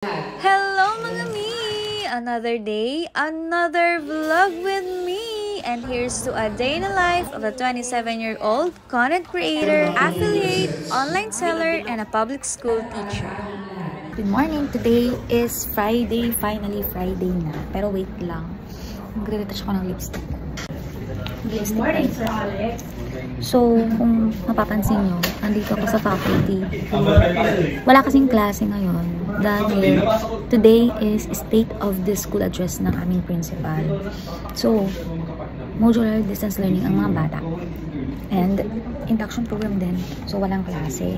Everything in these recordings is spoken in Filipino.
Hello mga me! Another day, another vlog with me! And here's to a day in the life of a 27-year-old content creator, affiliate, online seller, and a public school teacher. Good morning! Today is Friday. Finally, Friday na. Pero wait lang. Magre-retouch ako ng lipstick. Good morning, Sir Alex! So, kung mapapansin nyo, andito ako sa faculty. Wala kasing klase ngayon dahil today is State of the School Address ng aming principal. So, modular distance learning ang mga bata. And induction program din. So, walang klase.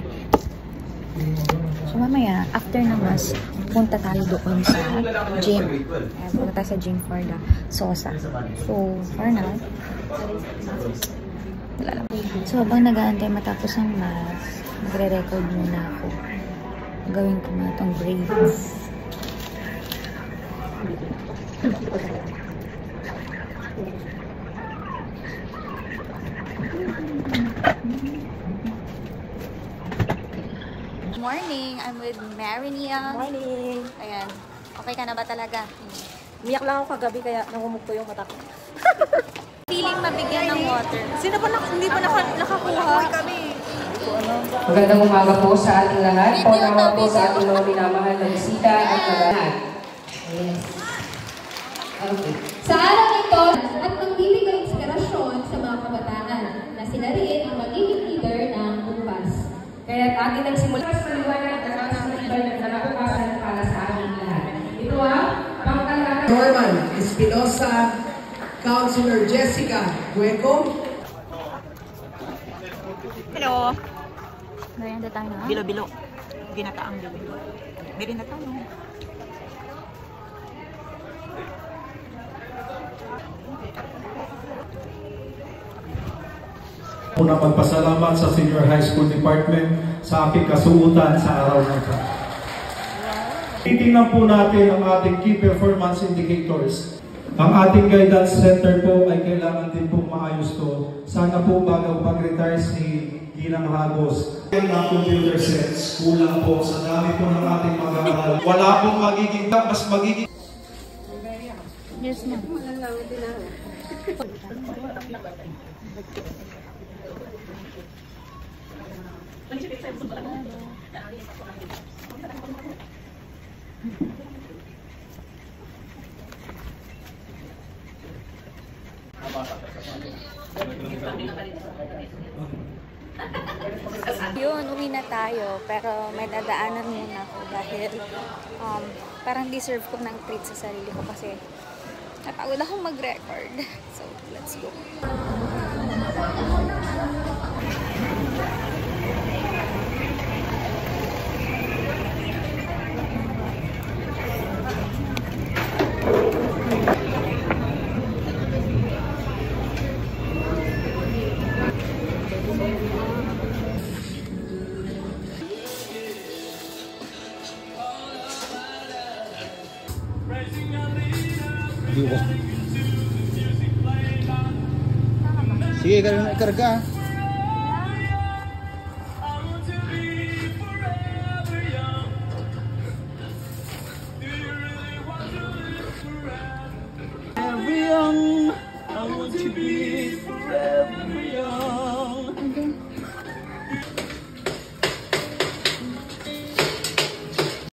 So, mamaya, after na mas, punta tayo doon sa gym. Punta tayo sa gym for the SOSA. So, for now, wala lang. So, habang nag-aantay matapos ang mass, magre-record muna ako. Gawin ko muna itong braids. Morning! I'm with Marinia. Morning! Ayan. Okay ka na ba talaga? Umiyak lang ako kagabi kaya nangumugto yung mata ko. Feeling mabigyan ng water. Sino pa hindi pa nakakuha? Kami. Magandang umaga po sa ating lahat. Pagkawa po sa ating mga minamahal na bisita at lahat. Yes. Okay. Sa araw ito at magbibigay inspirasyon sa mga kabataan na sila rin ang magiging leader ng bukas. Kaya atin ang simula sa liwanag at ang matibay na kalabukasan para sa ating lahat. Ito ang pangkalaga. Norman Espinosa, Councilor Jessica Hueco. Hello! Merienda tayo na. Bilo-bilo. Ginataang bilo. Merienda tayo. Una magpasalamat sa Senior High School Department sa aking kasuutan sa araw na ito. Titingnan po natin ang ating key performance indicators. Ang ating guidance center po ay kailangan din po maayos to. Sana po bago mag-retire si Ginang Hagos. Ang computer sets, kulang po sa dami po ng ating mag-aaral. Wala pong magiging, mas magiging. Yes, ma'am. Yun, uwi na tayo. Pero may dadaanan muna ako dahil parang deserve ko ng treat sa sarili ko kasi napagod akong mag-record. So, let's go. Sige, karga. Every young, I want to be